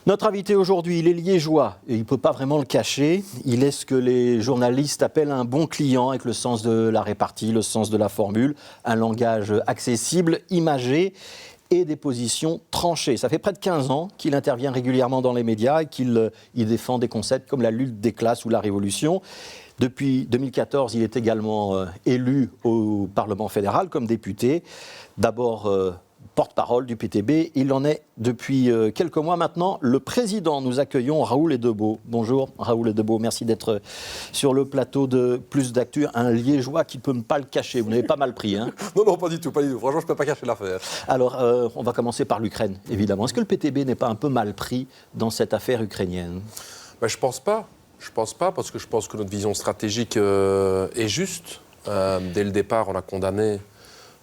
Notre invité aujourd'hui, il est liégeois et il ne peut pas vraiment le cacher. Il est ce que les journalistes appellent un bon client avec le sens de la répartie, le sens de la formule, un langage accessible, imagé et des positions tranchées. Ça fait près de 15 ans qu'il intervient régulièrement dans les médias et qu'il défend des concepts comme la lutte des classes ou la révolution. Depuis 2014, il est également élu au Parlement fédéral comme député. D'abord porte-parole du PTB, il en est depuis quelques mois maintenant le président. Nous accueillons Raoul Edebo. Bonjour Raoul Edebo, merci d'être sur le plateau de Plus d'Actu, un liégeois qui ne peut pas le cacher. Vous n'avez pas mal pris, hein? Non, pas du tout. Franchement, je ne peux pas cacher l'affaire. Alors, on va commencer par l'Ukraine, évidemment. Est-ce que le PTB n'est pas un peu mal pris dans cette affaire ukrainienne? Je ne pense pas. Je ne pense pas, parce que je pense que notre vision stratégique est juste. Dès le départ, on a condamné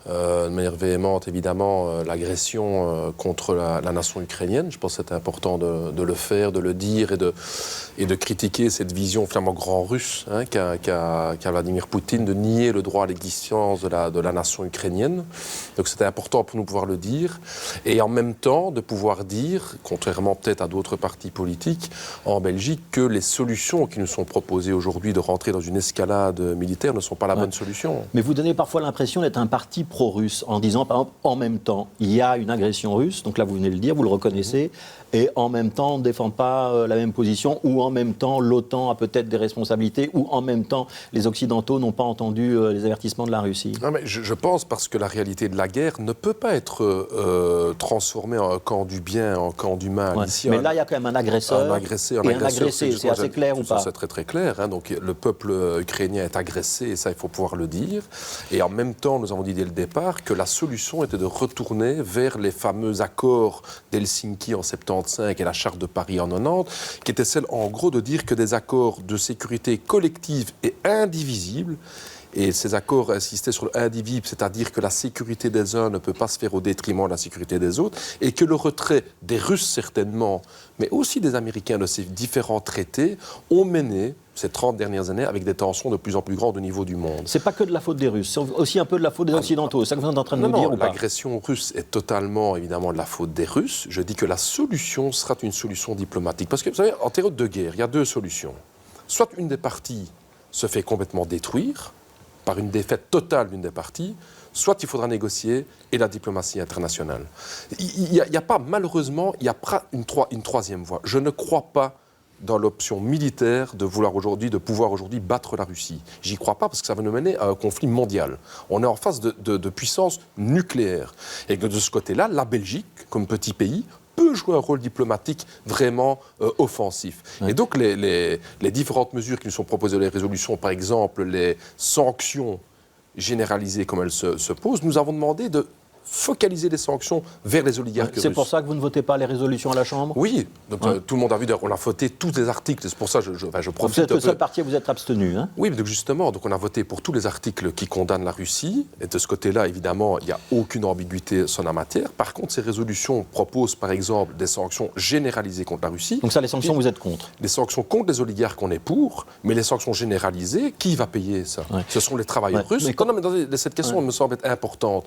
de manière véhémente, évidemment, l'agression contre la nation ukrainienne. Je pense que c'était important de le faire, de le dire et de critiquer cette vision finalement grand russe qu'a Vladimir Poutine, de nier le droit à l'existence de la nation ukrainienne. Donc c'était important pour nous de pouvoir le dire. Et en même temps, de pouvoir dire, contrairement peut-être à d'autres partis politiques en Belgique, que les solutions qui nous sont proposées aujourd'hui de rentrer dans une escalade militaire ne sont pas la bonne solution. Mais vous donnez parfois l'impression d'être un parti pro-russe, en disant, par exemple, en même temps, il y a une agression russe, donc là vous venez de le dire, vous le reconnaissez, et en même temps, on ne défend pas la même position, ou en même temps, l'OTAN a peut-être des responsabilités, ou en même temps, les Occidentaux n'ont pas entendu les avertissements de la Russie. Non, mais je pense parce que la réalité de la guerre ne peut pas être transformée en un camp du bien, en camp du mal. Ouais. Ici, mais là, il y a quand même un agresseur, un agressé, c'est assez clair ou pas? C'est très très clair. Donc le peuple ukrainien est agressé, et ça, il faut pouvoir le dire. Et en même temps, nous avons dit dès le départ que la solution était de retourner vers les fameux accords d'Helsinki en 75 et la charte de Paris en 90, qui était celle, en gros, de dire que des accords de sécurité collective et indivisibles. Et ces accords insistaient sur le indivisible, c'est-à-dire que la sécurité des uns ne peut pas se faire au détriment de la sécurité des autres, et que le retrait des Russes, certainement, mais aussi des Américains de ces différents traités, ont mené ces 30 dernières années avec des tensions de plus en plus grandes au niveau du monde. C'est pas que de la faute des Russes, c'est aussi un peu de la faute des Occidentaux. C'est ça que vous êtes en train de nous dire ou pas? L'agression russe est totalement, évidemment, de la faute des Russes. Je dis que la solution sera une solution diplomatique. Parce que, vous savez, en période de guerre, il y a deux solutions. Soit une des parties se fait complètement détruire, par une défaite totale d'une des parties, soit il faudra négocier et la diplomatie internationale. Il y a pas, malheureusement, il n'y a pas une troisième voie. Je ne crois pas dans l'option militaire de pouvoir aujourd'hui battre la Russie. J'y crois pas parce que ça va nous mener à un conflit mondial. On est en face de puissance nucléaire. Et que de ce côté-là, la Belgique, comme petit pays, peut jouer un rôle diplomatique vraiment offensif. Ouais. Et donc les différentes mesures qui nous sont proposées dans les résolutions, par exemple les sanctions généralisées comme elles se posent, nous avons demandé de focaliser les sanctions vers les oligarques russes. C'est pour ça que vous ne votez pas les résolutions à la Chambre? Oui. Donc, tout le monde a vu, on a voté tous les articles. C'est pour ça que je profite. Vous êtes le seul parti à vous être abstenu, hein? Oui, donc justement, donc on a voté pour tous les articles qui condamnent la Russie. Et de ce côté-là, évidemment, il n'y a aucune ambiguïté sur la matière. Par contre, ces résolutions proposent, par exemple, des sanctions généralisées contre la Russie. Donc ça, les sanctions, vous êtes contre? Les sanctions contre les oligarques, on est pour. Mais les sanctions généralisées, qui va payer ça? Ce sont les travailleurs russes. Mais cette question me semble être importante.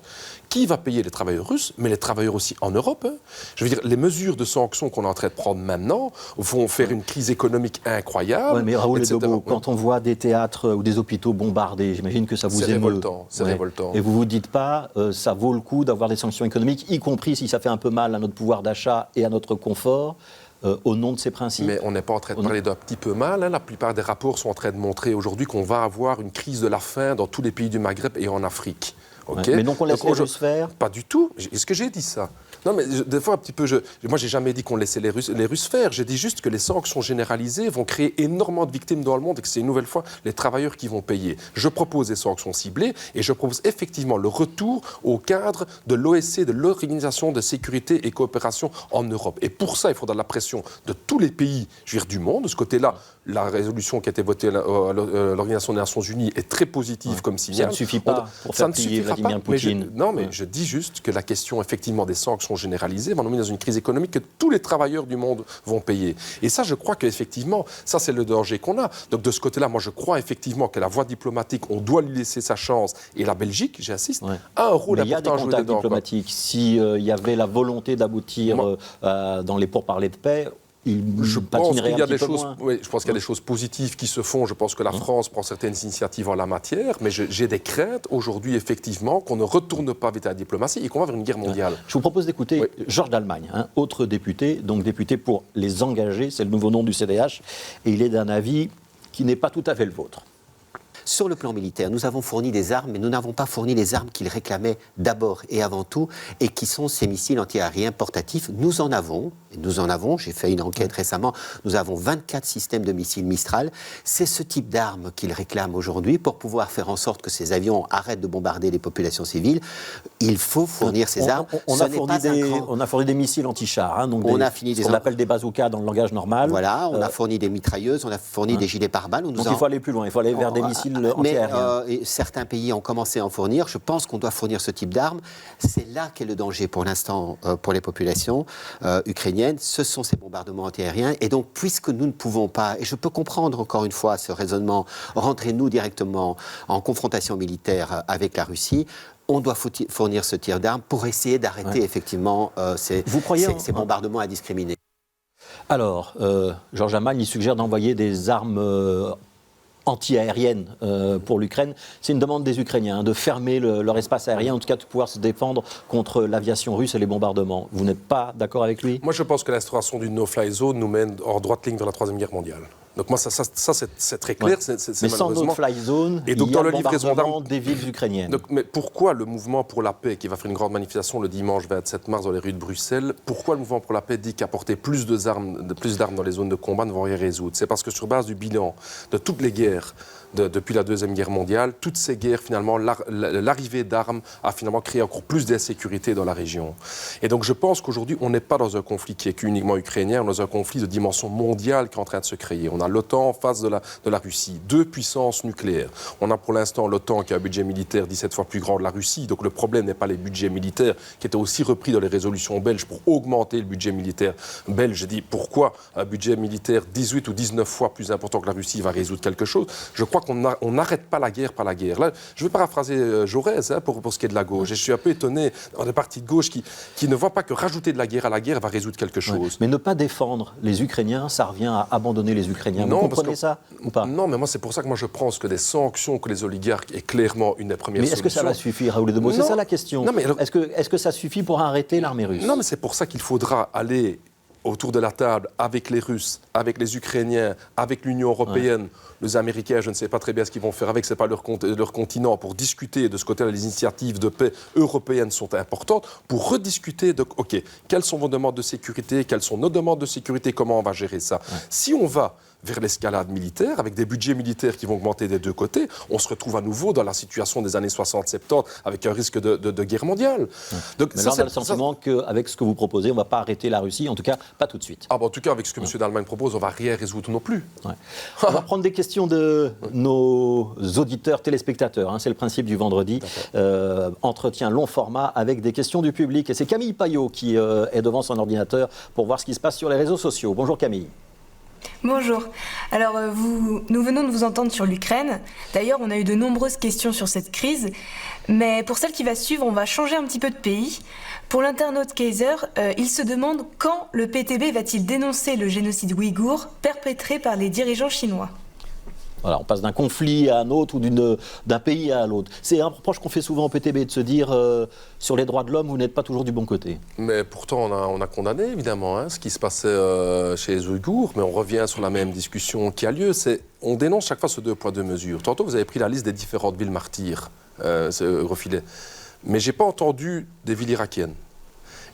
Qui va payer les travailleurs russes, mais les travailleurs aussi en Europe? Je veux dire, les mesures de sanctions qu'on est en train de prendre maintenant vont faire une crise économique incroyable. Mais Raoul Edebo, quand on voit des théâtres ou des hôpitaux bombardés, j'imagine que ça vous émeut. C'est révoltant. Et vous ne vous dites pas, ça vaut le coup d'avoir des sanctions économiques, y compris si ça fait un peu mal à notre pouvoir d'achat et à notre confort, au nom de ces principes? Mais on n'est pas en train de parler d'un petit peu mal. La plupart des rapports sont en train de montrer aujourd'hui qu'on va avoir une crise de la faim dans tous les pays du Maghreb et en Afrique. Okay. Mais donc on laisse les Russes faire? Pas du tout. Est-ce que j'ai dit ça? Non, mais des fois, un petit peu, moi, j'ai jamais dit qu'on laissait les Russes faire. J'ai dit juste que les sanctions généralisées vont créer énormément de victimes dans le monde et que c'est une nouvelle fois les travailleurs qui vont payer. Je propose des sanctions ciblées et je propose effectivement le retour au cadre de l'OSCE, de l'Organisation de sécurité et coopération en Europe. Et pour ça, il faudra la pression de tous les pays, je veux dire, du monde. De ce côté-là, la résolution qui a été votée à l'Organisation des Nations Unies est très positive comme signal. Ça ne suffit pas pour faire plier Vladimir Poutine. Mais je dis juste que la question, effectivement, des sanctions généralisées va nous mener dans une crise économique que tous les travailleurs du monde vont payer. Et ça, je crois qu'effectivement, ça, c'est le danger qu'on a. Donc, de ce côté-là, moi, je crois effectivement que la voie diplomatique, on doit lui laisser sa chance. Et la Belgique, j'insiste, a un rôle important à jouer dedans. Il y a des contacts diplomatiques. S'il y avait la volonté d'aboutir dans les pourparlers de paix, Je pense qu'il y a des choses, oui, je pense qu'il y a des choses positives qui se font. Je pense que la France prend certaines initiatives en la matière, mais j'ai des craintes aujourd'hui, effectivement, qu'on ne retourne pas vers la diplomatie et qu'on va vers une guerre mondiale. Je vous propose d'écouter Georges d'Allemagne, autre député, donc député pour les engagés, c'est le nouveau nom du CDH, et il est d'un avis qui n'est pas tout à fait le vôtre. Sur le plan militaire, nous avons fourni des armes, mais nous n'avons pas fourni les armes qu'ils réclamaient d'abord et avant tout, et qui sont ces missiles antiaériens portatifs. Nous en avons, j'ai fait une enquête récemment, nous avons 24 systèmes de missiles Mistral. C'est ce type d'armes qu'ils réclament aujourd'hui pour pouvoir faire en sorte que ces avions arrêtent de bombarder les populations civiles. Il faut fournir ces armes. On a fourni des missiles anti-chars, donc ce qu'on appelle des bazookas dans le langage normal. Voilà, on a fourni des mitrailleuses, on a fourni des gilets pare-balles. Donc il faut aller plus loin, il faut aller vers des missiles. Mais certains pays ont commencé à en fournir. Je pense qu'on doit fournir ce type d'armes. C'est là qu'est le danger pour l'instant pour les populations ukrainiennes. Ce sont ces bombardements antiaériens. Et donc, puisque nous ne pouvons pas, et je peux comprendre encore une fois ce raisonnement, rentrer nous directement en confrontation militaire avec la Russie, on doit fournir ce tir d'armes pour essayer d'arrêter effectivement ces bombardements indiscriminés. Alors, Georges Amagne, il suggère d'envoyer des armes anti-aérienne pour l'Ukraine. C'est une demande des Ukrainiens de fermer leur espace aérien, en tout cas de pouvoir se défendre contre l'aviation russe et les bombardements. Vous n'êtes pas d'accord avec lui ? Moi, je pense que l'instauration d'une no-fly zone nous mène en droite ligne vers la Troisième Guerre mondiale. Donc moi, ça c'est très clair. Ouais. Mais sans no-fly zone, et donc, il y a le bombardement des villes ukrainiennes. Donc, mais pourquoi le mouvement pour la paix, qui va faire une grande manifestation le dimanche 27 mars dans les rues de Bruxelles, pourquoi le mouvement pour la paix dit qu'apporter plus d'armes dans les zones de combat ne vont rien résoudre ? C'est parce que sur base du bilan de toutes les guerres, depuis la Deuxième Guerre mondiale, toutes ces guerres, finalement, l'arrivée d'armes a finalement créé encore plus d'insécurité dans la région. Et donc je pense qu'aujourd'hui, on n'est pas dans un conflit qui est uniquement ukrainien, on est dans un conflit de dimension mondiale qui est en train de se créer. On a l'OTAN en face de la Russie, 2 puissances nucléaires. On a pour l'instant l'OTAN qui a un budget militaire 17 fois plus grand que la Russie, donc le problème n'est pas les budgets militaires qui étaient aussi repris dans les résolutions belges pour augmenter le budget militaire belge. Je dis pourquoi un budget militaire 18 ou 19 fois plus important que la Russie va résoudre quelque chose. Je crois qu'on n'arrête pas la guerre par la guerre. Là, je vais paraphraser Jaurès pour ce qui est de la gauche. Et je suis un peu étonné dans des partis de gauche qui ne voient pas que rajouter de la guerre à la guerre va résoudre quelque chose. Ouais. Mais ne pas défendre les Ukrainiens, ça revient à abandonner les Ukrainiens. Non, vous comprenez ça ou pas ? Non, mais moi, c'est pour ça que moi je pense que des sanctions que les oligarques est clairement une des premières solutions. Mais est-ce que ça va suffire, Raoul Debo ? C'est ça la question. Non, mais alors... Est-ce que ça suffit pour arrêter l'armée russe ? Non, mais c'est pour ça qu'il faudra aller autour de la table avec les Russes, avec les Ukrainiens, avec l'Union européenne. Ouais. Les Américains, je ne sais pas très bien ce qu'ils vont faire avec, ce n'est pas leur continent, pour discuter de ce côté-là. Les initiatives de paix européennes sont importantes pour rediscuter de, OK, quelles sont vos demandes de sécurité, quelles sont nos demandes de sécurité, comment on va gérer ça. Ouais. Si on va vers l'escalade militaire, avec des budgets militaires qui vont augmenter des deux côtés, on se retrouve à nouveau dans la situation des années 60-70, avec un risque de guerre mondiale. Ouais. Donc, mais là, on a le sentiment qu'avec ce que vous proposez, on ne va pas arrêter la Russie, en tout cas, pas tout de suite. En tout cas, avec ce que M. d'Allemagne propose, on ne va rien résoudre non plus. Ouais. On va prendre des questions de nos auditeurs, téléspectateurs. C'est le principe du vendredi. Entretien long format avec des questions du public. Et c'est Camille Payot qui est devant son ordinateur pour voir ce qui se passe sur les réseaux sociaux. Bonjour Camille. Bonjour. Alors, nous venons de vous entendre sur l'Ukraine. D'ailleurs, on a eu de nombreuses questions sur cette crise. Mais pour celle qui va suivre, on va changer un petit peu de pays. Pour l'internaute Kaiser, il se demande quand le PTB va-t-il dénoncer le génocide ouïghour perpétré par les dirigeants chinois ? Voilà, on passe d'un conflit à un autre ou d'un pays à l'autre. C'est un reproche qu'on fait souvent au PTB de se dire sur les droits de l'homme, vous n'êtes pas toujours du bon côté. Mais pourtant, on a condamné évidemment ce qui se passait chez les Ouïghours, mais on revient sur la même discussion qui a lieu. On dénonce chaque fois ce 2 poids 2 mesures. Tantôt, vous avez pris la liste des différentes villes martyrs, refilées. Mais je n'ai pas entendu des villes irakiennes.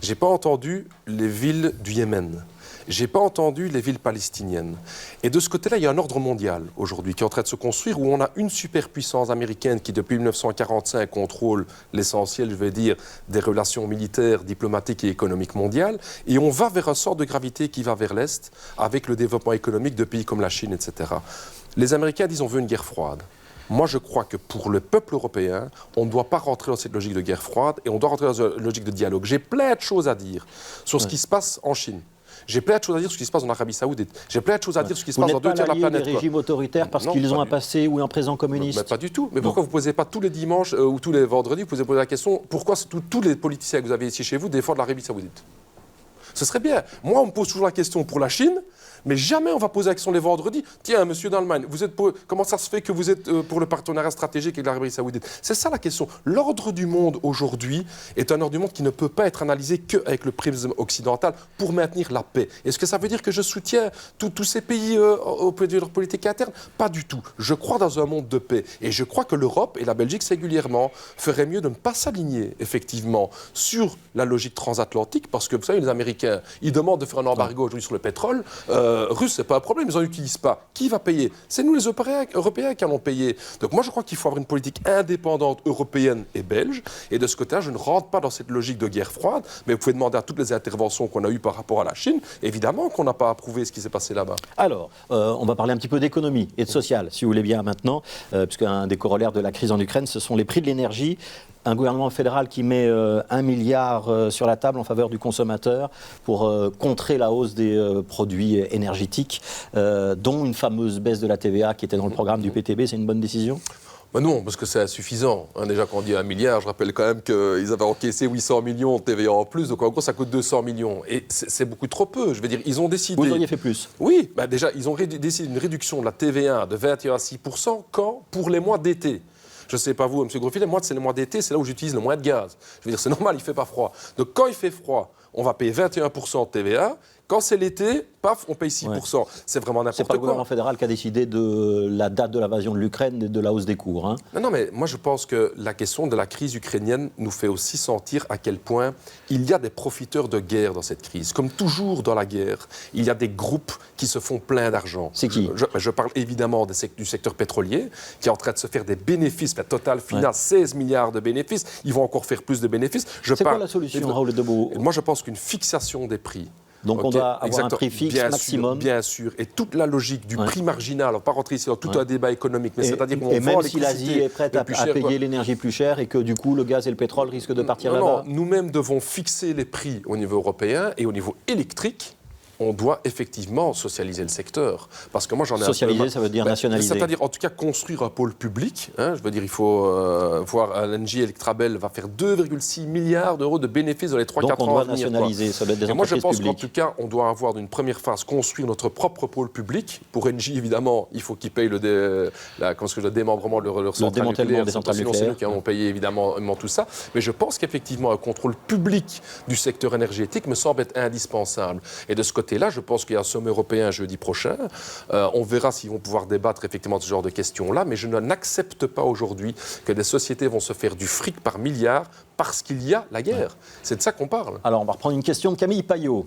Je n'ai pas entendu les villes du Yémen. Je n'ai pas entendu les villes palestiniennes. Et de ce côté-là, il y a un ordre mondial aujourd'hui qui est en train de se construire où on a une superpuissance américaine qui, depuis 1945, contrôle l'essentiel, je vais dire, des relations militaires, diplomatiques et économiques mondiales. Et on va vers un sort de gravité qui va vers l'Est avec le développement économique de pays comme la Chine, etc. Les Américains disent on veut une guerre froide. Moi, je crois que pour le peuple européen, on ne doit pas rentrer dans cette logique de guerre froide et on doit rentrer dans une logique de dialogue. J'ai plein de choses à dire sur ce qui se passe en Chine. J'ai plein de choses à dire sur ce qui se passe en Arabie Saoudite. J'ai plein de choses à dire sur ce qui se passe dans 2 tiers de la planète. Vous n'êtes pas des régimes autoritaires parce qu'ils ont un passé ou un présent communiste. Mais pas du tout. Mais pourquoi vous ne posez pas tous les dimanches ou tous les vendredis, vous pouvez poser la question pourquoi tous les politiciens que vous avez ici chez vous défendent l'Arabie Saoudite ? Ce serait bien. Moi, on me pose toujours la question pour la Chine, mais jamais on va poser la question les vendredis. Tiens, monsieur d'Allemagne, comment ça se fait que vous êtes pour le partenariat stratégique avec l'Arabie Saoudite? C'est ça la question. L'ordre du monde aujourd'hui est un ordre du monde qui ne peut pas être analysé qu'avec le prisme occidental pour maintenir la paix. Est-ce que ça veut dire que je soutiens tous ces pays au point de vue de leur politique interne? Pas du tout. Je crois dans un monde de paix. Et je crois que l'Europe et la Belgique singulièrement feraient mieux de ne pas s'aligner effectivement sur la logique transatlantique, parce que vous savez, les Américains, ils demandent de faire un embargo aujourd'hui sur le pétrole. Russe, c'est pas un problème, ils n'en utilisent pas. Qui va payer? C'est nous les Européens qui allons payer. Donc moi je crois qu'il faut avoir une politique indépendante européenne et belge, et de ce côté-là je ne rentre pas dans cette logique de guerre froide, mais vous pouvez demander à toutes les interventions qu'on a eues par rapport à la Chine, évidemment qu'on n'a pas approuvé ce qui s'est passé là-bas. Alors, on va parler un petit peu d'économie et de social, si vous voulez bien maintenant, puisque un des corollaires de la crise en Ukraine, ce sont les prix de l'énergie. Un gouvernement fédéral qui met 1 milliard sur la table en faveur du consommateur pour contrer la hausse des produits énergétiques, dont une fameuse baisse de la TVA qui était dans le programme du PTB. C'est une bonne décision ? Ben non, parce que c'est insuffisant. Déjà, quand on dit 1 milliard, je rappelle quand même qu'ils avaient encaissé 800 millions de TVA en plus, donc en gros, ça coûte 200 millions. Et c'est beaucoup trop peu. Je veux dire, ils ont décidé... Vous auriez fait plus? Oui, déjà, ils ont décidé une réduction de la TVA de 21 à 6% quand pour les mois d'été. Je ne sais pas vous, M. Grosfilet, moi, c'est le mois d'été, c'est là où j'utilise le moins de gaz. Je veux dire, c'est normal, il ne fait pas froid. Donc, quand il fait froid, on va payer 21% de TVA. Quand c'est l'été, paf, on paye 6%. Ouais. C'est vraiment n'importe quoi. C'est pas le gouvernement fédéral qui a décidé de la date de l'invasion de l'Ukraine et de la hausse des cours. Hein. Non, mais moi je pense que la question de la crise ukrainienne nous fait aussi sentir à quel point il y a des profiteurs de guerre dans cette crise. Comme toujours dans la guerre, il y a des groupes qui se font plein d'argent. C'est qui? Je parle évidemment du secteur pétrolier, qui est en train de se faire des bénéfices. La Total finance 16 milliards de bénéfices. Ils vont encore faire plus de bénéfices. C'est quoi la solution, Raoul Debout? Moi je pense qu'une fixation des prix. Donc on doit avoir un prix fixe maximum. Bien sûr. Et toute la logique du prix marginal, on ne va pas rentrer ici dans tout un débat économique, mais c'est-à-dire qu'on vend même si l'Asie est prête à payer l'énergie plus chère et que du coup le gaz et le pétrole risquent de partir là-bas. Non, nous-mêmes devons fixer les prix au niveau européen et au niveau électrique. On doit effectivement socialiser le secteur. Parce que moi, j'en ai socialiser, ça veut dire nationaliser. C'est-à-dire, en tout cas, construire un pôle public. Hein, je veux dire, il faut voir, LNG Electrabel va faire 2,6 milliards d'euros de bénéfices dans les 3-4 ans. Donc on doit nationaliser, ça doit être des entreprises publiques. Moi, je pense qu'en tout cas, on doit avoir d'une première phase construire notre propre pôle public. Pour Engie, évidemment, il faut qu'ils payent le démembrement de leur centrale nucléaire. Des centrales nucléaires. C'est nous qui allons payer évidemment tout ça. Mais je pense qu'effectivement, un contrôle public du secteur énergétique me semble être indispensable. Et de ce côté, là, je pense qu'il y a un sommet européen jeudi prochain. On verra s'ils vont pouvoir débattre effectivement de ce genre de questions-là. Mais je n'accepte pas aujourd'hui que des sociétés vont se faire du fric par milliards parce qu'il y a la guerre. C'est de ça qu'on parle. Alors, on va reprendre une question de Camille Payot.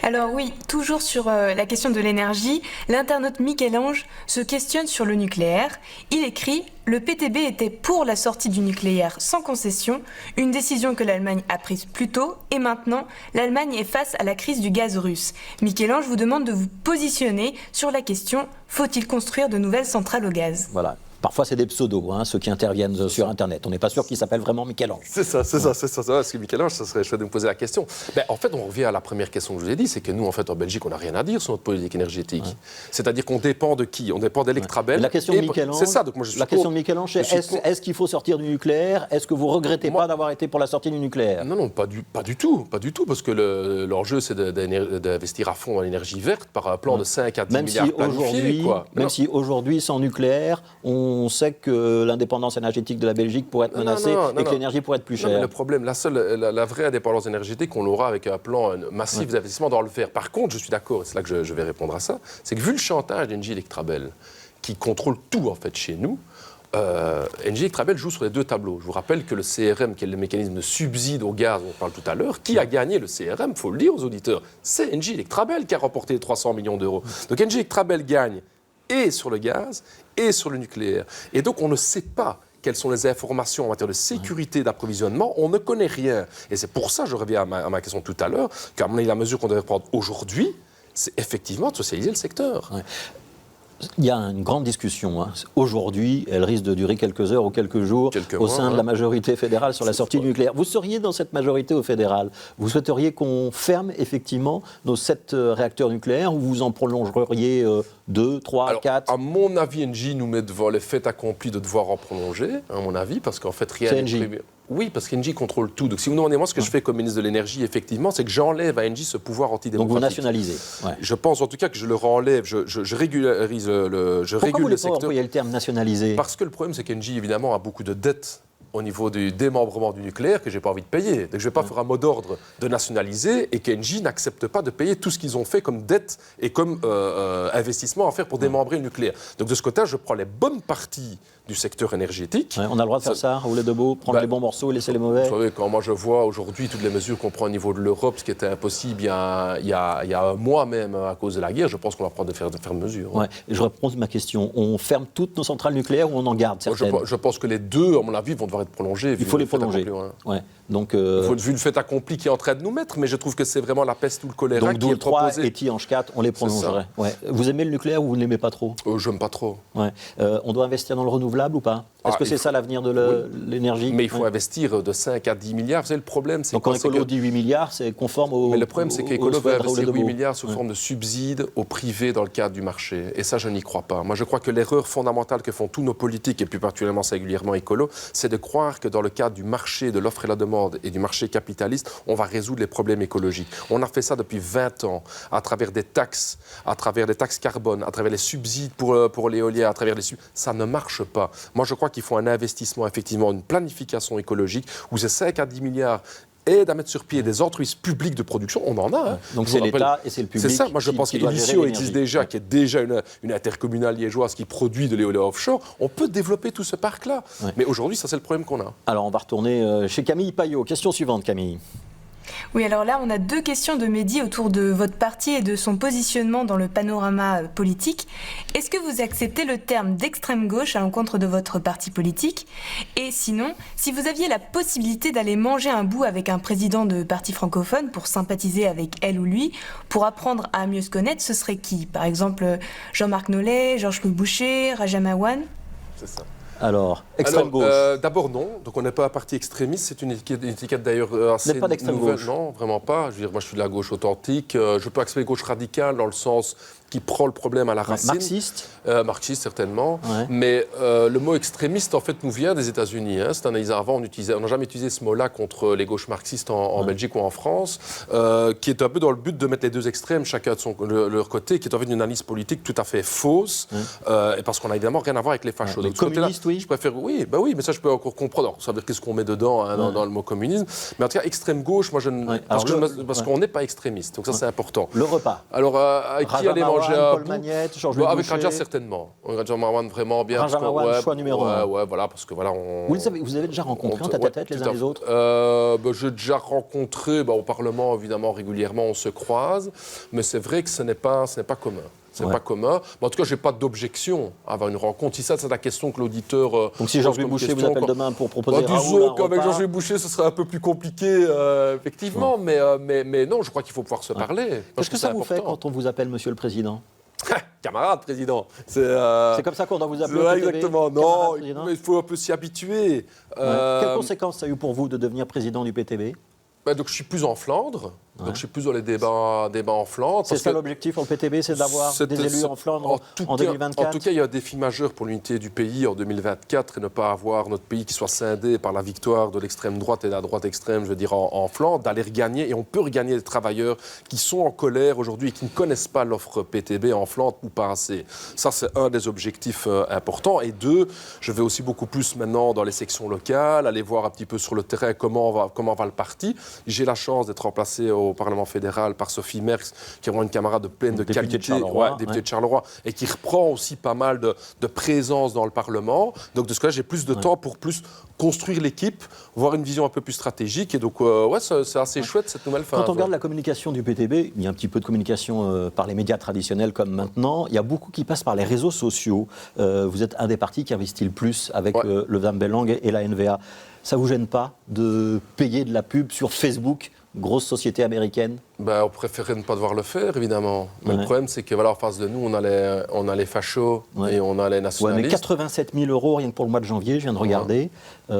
Alors oui, toujours sur la question de l'énergie, l'internaute Michel-Ange se questionne sur le nucléaire. Il écrit « Le PTB était pour la sortie du nucléaire sans concession, une décision que l'Allemagne a prise plus tôt, et maintenant, l'Allemagne est face à la crise du gaz russe. Michel-Ange vous demande de vous positionner sur la question « Faut-il construire de nouvelles centrales au gaz ?» Voilà. Parfois, c'est des pseudos, ceux qui interviennent sur Internet. On n'est pas sûr qu'il s'appelle vraiment Michel-Ange. C'est ça. Parce que Michel-Ange, ça serait chouette de me poser la question. En fait, on revient à la première question que je vous ai dit, c'est que nous, en fait, en Belgique, on n'a rien à dire sur notre politique énergétique. Ouais. C'est-à-dire qu'on dépend de qui? On dépend d'Electrabel. La question de Michel-Ange, c'est ça. Donc moi, la question de Michel-Ange, c'est est-ce qu'il faut sortir du nucléaire? Est-ce que vous ne regrettez pas d'avoir été pour la sortie du nucléaire? Non, pas du tout, parce que l'enjeu, c'est d'investir à fond dans l'énergie verte par un plan de 5 à 10 milliards planifiés. Même si aujourd'hui, sans nucléaire, on sait que l'indépendance énergétique de la Belgique pourrait être menacée et que l'énergie pourrait être plus chère. Mais le problème, la vraie indépendance énergétique, on l'aura avec un plan massif d'investissement dans le fer. Par contre, je suis d'accord, et c'est là que je vais répondre à ça, c'est que vu le chantage d'Engie Electrabel, qui contrôle tout en fait chez nous, Engie Electrabel joue sur les deux tableaux. Je vous rappelle que le CRM, qui est le mécanisme de subside au gaz dont on parle tout à l'heure, qui a gagné le CRM, il faut le dire aux auditeurs, c'est Engie Electrabel qui a remporté 300 millions d'euros. Donc Engie Electrabel gagne et sur le gaz et sur le nucléaire. Et donc on ne sait pas quelles sont les informations en matière de sécurité d'approvisionnement, on ne connaît rien. Et c'est pour ça, je reviens à ma question tout à l'heure, qu'à mon avis, la mesure qu'on devrait prendre aujourd'hui, c'est effectivement de socialiser le secteur. Ouais. Il y a une grande discussion. Aujourd'hui, elle risque de durer quelques heures ou quelques jours au sein de la majorité fédérale sur la sortie du nucléaire. Vous seriez dans cette majorité au fédéral, vous souhaiteriez qu'on ferme effectivement nos 7 réacteurs nucléaires ou vous en prolongeriez 2, 3, 4 ? À mon avis, Engie nous met devant les faits accomplis de devoir en prolonger, à mon avis, parce qu'en fait, rien n'est prévu. Oui, parce qu'Engie contrôle tout. Donc si vous me demandez moi ce que je fais comme ministre de l'énergie, effectivement, c'est que j'enlève à Engie ce pouvoir antidémocratique. Donc vous nationalisez. Ouais. Je pense en tout cas que je le enlève, je régularise Pourquoi vous le pas secteur. employer le terme nationalisé? Parce que le problème, c'est qu'Engie, évidemment, a beaucoup de dettes au niveau du démembrement du nucléaire que je n'ai pas envie de payer. Donc je ne vais pas faire un mot d'ordre de nationaliser et qu'Engie n'accepte pas de payer tout ce qu'ils ont fait comme dette et comme investissement à faire pour démembrer le nucléaire. Donc de ce côté-là, je prends les bonnes parties du secteur énergétique. Ouais, on a le droit de faire ça, rouler debout, prendre les bons morceaux et laisser les mauvais. Vous savez, quand moi je vois aujourd'hui toutes les mesures qu'on prend au niveau de l'Europe, ce qui était impossible il y a un mois même à cause de la guerre, je pense qu'on va prendre de fermes mesures. Ouais. Je reprends ma question. On ferme toutes nos centrales nucléaires ou on en garde certaines? Je pense que les deux, à mon avis, vont devoir être prolongés. Il faut les prolonger. Ouais. Donc, vu le fait accompli qui est en train de nous mettre, mais je trouve que c'est vraiment la peste ou le choléra qui est 3 proposé. et Tihange 4, on les prolongerait. Ouais. Vous aimez le nucléaire ou vous ne l'aimez pas trop? J'aime pas trop. Ouais. On doit investir dans le renouvelable ou pas? Est-ce que c'est ça l'avenir de l'énergie? Mais il faut investir de 5 à 10 milliards. Vous savez, le problème, c'est donc quand Écolo dit 8 milliards, c'est conforme au... Mais le problème, c'est qu'Écolo veut investir 8 milliards sous forme de subsides au privé dans le cadre du marché. Et ça, je n'y crois pas. Moi, je crois que l'erreur fondamentale que font tous nos politiques, et plus particulièrement singulièrement Écolo, c'est de croire que dans le cadre du marché de l'offre et la demande et du marché capitaliste, on va résoudre les problèmes écologiques. On a fait ça depuis 20 ans, à travers des taxes carbone, à travers les subsides pour l'éolien, à travers les subsides. Ça ne marche pas. Moi, je crois qu'il faut un investissement, effectivement, une planification écologique, où ces 5 à 10 milliards aident à mettre sur pied des entreprises publiques de production. On en a. Hein. Donc c'est l'État et c'est le public. C'est ça. Moi, je pense qu'Initio existe déjà, qui est déjà une intercommunale liégeoise qui produit de l'éolien offshore. On peut développer tout ce parc-là. Ouais. Mais aujourd'hui, ça, c'est le problème qu'on a. Alors, on va retourner chez Camille Payot. Question suivante, Camille. Oui, alors là, on a 2 questions de Mehdi autour de votre parti et de son positionnement dans le panorama politique. Est-ce que vous acceptez le terme d'extrême gauche à l'encontre de votre parti politique? Et sinon, si vous aviez la possibilité d'aller manger un bout avec un président de parti francophone pour sympathiser avec elle ou lui, pour apprendre à mieux se connaître, ce serait qui? Par exemple, Jean-Marc Nollet, Georges-Louis Boucher, Raja Mawan? C'est ça. Alors, extrême gauche. D'abord non, donc on n'est pas un parti extrémiste, c'est une étiquette d'ailleurs assez nouvelle. Pas d'extrême gauche. Non, vraiment pas. Je veux dire, moi je suis de la gauche authentique, je peux accepter gauche radicale dans le sens qui prend le problème à la racine. Marxiste Marxiste certainement, mais le mot extrémiste en fait nous vient des États-Unis. Hein. C'est un analyse avant, on n'a jamais utilisé ce mot-là contre les gauches marxistes en Belgique ou en France, qui est un peu dans le but de mettre les deux extrêmes, chacun de leur côté, qui est en fait une analyse politique tout à fait fausse, et parce qu'on n'a évidemment rien à voir avec les fachos. Donc, communiste, oui. Je préfère, oui, mais ça je peux encore comprendre. Alors, ça veut dire qu'est-ce qu'on met dedans dans le mot communisme. Mais en tout cas, extrême gauche, moi je ne. Parce qu'on n'est pas extrémiste. Donc ça c'est important. Le repas. Alors, avec qui aller manger Paul Magnette, Georges Louis avec Boucher. Raja certainement. Raja Mawan vraiment bien. Raja Mawan, choix numéro 1. Ouais, voilà, parce que voilà. Vous avez déjà rencontré en tête-à-tête les uns les autres? J'ai déjà rencontré, au Parlement évidemment régulièrement on se croise, mais c'est vrai que ce n'est pas commun. C'est pas commun. Mais en tout cas, je n'ai pas d'objection à avoir une rencontre. Si ça, c'est la question que l'auditeur... Donc si Georges-Louis Boucher vous appelle demain pour proposer disons qu'avec Georges-Louis Boucher, ce serait un peu plus compliqué, effectivement. Mais non, je crois qu'il faut pouvoir se parler. Qu'est-ce que ça vous fait quand on vous appelle Monsieur le Président? Camarade président. C'est comme ça qu'on doit vous appeler. Exactement. Non, il faut un peu s'y habituer. Quelles conséquences ça a eu pour vous de devenir président du PTB? Donc je suis plus en Flandre. Donc je suis plus dans les débats en Flandre. C'est ça l'objectif pour le PTB, c'est d'avoir des élus en Flandre en 2024? En tout cas, il y a un défi majeur pour l'unité du pays en 2024 et ne pas avoir notre pays qui soit scindé par la victoire de l'extrême droite et de la droite extrême, je veux dire, en Flandre, d'aller regagner. Et on peut regagner les travailleurs qui sont en colère aujourd'hui et qui ne connaissent pas l'offre PTB en Flandre ou pas assez. Ça, c'est un des objectifs importants. Et 2, je vais aussi beaucoup plus maintenant dans les sections locales, aller voir un petit peu sur le terrain comment va le parti. J'ai la chance d'être remplacé au Parlement fédéral par Sophie Merckx, qui est vraiment une camarade pleine de qualité, députée de Charleroi, et qui reprend aussi pas mal de présence dans le Parlement. Donc de ce cas-là, j'ai plus de temps pour plus construire l'équipe, voir une vision un peu plus stratégique. Et donc, c'est assez chouette cette nouvelle phase. Quand on regarde la communication du PTB, il y a un petit peu de communication par les médias traditionnels comme maintenant. Il y a beaucoup qui passent par les réseaux sociaux. Vous êtes un des partis qui investit le plus avec le Van Bellang et la NVA. Ça ne vous gêne pas de payer de la pub sur Facebook, grosse société américaine? Ben, on préférait ne pas devoir le faire, évidemment. Mais Ouais. le problème, c'est que voilà, en face de nous, on a les fachos Ouais. et on a les Ouais, nationalistes. mais 87 000 € rien que pour le mois de janvier, je viens de regarder.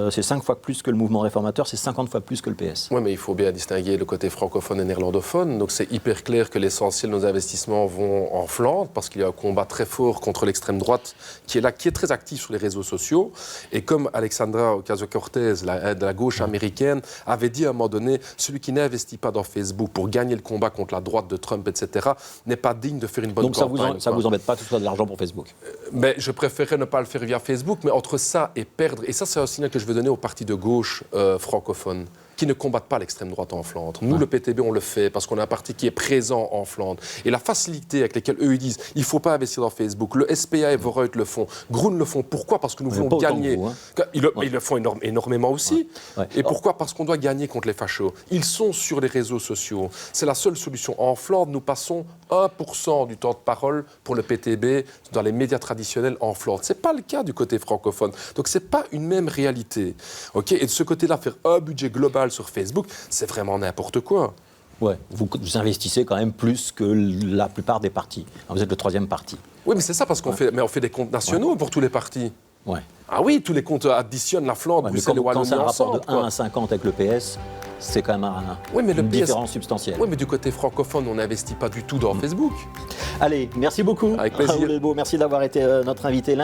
C'est 5 fois plus que le mouvement réformateur, c'est 50 fois plus que le PS. Oui, mais il faut bien distinguer le côté francophone et néerlandophone. Donc c'est hyper clair que l'essentiel de nos investissements vont en Flandre, parce qu'il y a un combat très fort contre l'extrême droite qui est là, qui est très actif sur les réseaux sociaux. Et comme Alexandra Ocasio-Cortez, de la gauche américaine, avait dit à un moment donné, celui qui n'investit pas dans Facebook pour gagner le combat contre la droite de Trump, etc., n'est pas digne de faire une bonne Donc ça campagne. vous embête pas que ce soit de l'argent pour Facebook? Mais je préférerais ne pas le faire via Facebook, mais entre ça et perdre, et ça c'est un signal que je veux donner aux partis de gauche francophones, qui ne combattent pas l'extrême droite en Flandre. Nous, le PTB, on le fait parce qu'on a un parti qui est présent en Flandre. Et la facilité avec laquelle eux, ils disent il ne faut pas investir dans Facebook. Le SPA et Voreut le font. Groen le font. Pourquoi? Parce que nous voulons pas autant gagner. que vous, hein. Ils le font énormément aussi. Ouais. Et pourquoi? Parce qu'on doit gagner contre les fachos. Ils sont sur les réseaux sociaux. C'est la seule solution. En Flandre, nous passons 1% du temps de parole pour le PTB dans les médias traditionnels en Flandre. Ce n'est pas le cas du côté francophone. Donc, ce n'est pas une même réalité. Okay, et de ce côté-là, faire un budget global sur Facebook, c'est vraiment n'importe quoi. Ouais, vous investissez quand même plus que la plupart des partis. Vous êtes le 3e parti. Oui, mais c'est ça parce qu'on fait des comptes nationaux pour tous les partis. Ouais. Ah oui, tous les comptes additionnent la Flandre, Ouais, mais Bruxelles et quand Wallonie c'est un rapport ensemble. de 1 à 50 avec le PS, c'est quand même une différence substantielle. Oui, mais du côté francophone, on n'investit pas du tout dans Facebook. Allez, merci beaucoup. Avec plaisir. Raoul Elbo, merci d'avoir été notre invité lundi.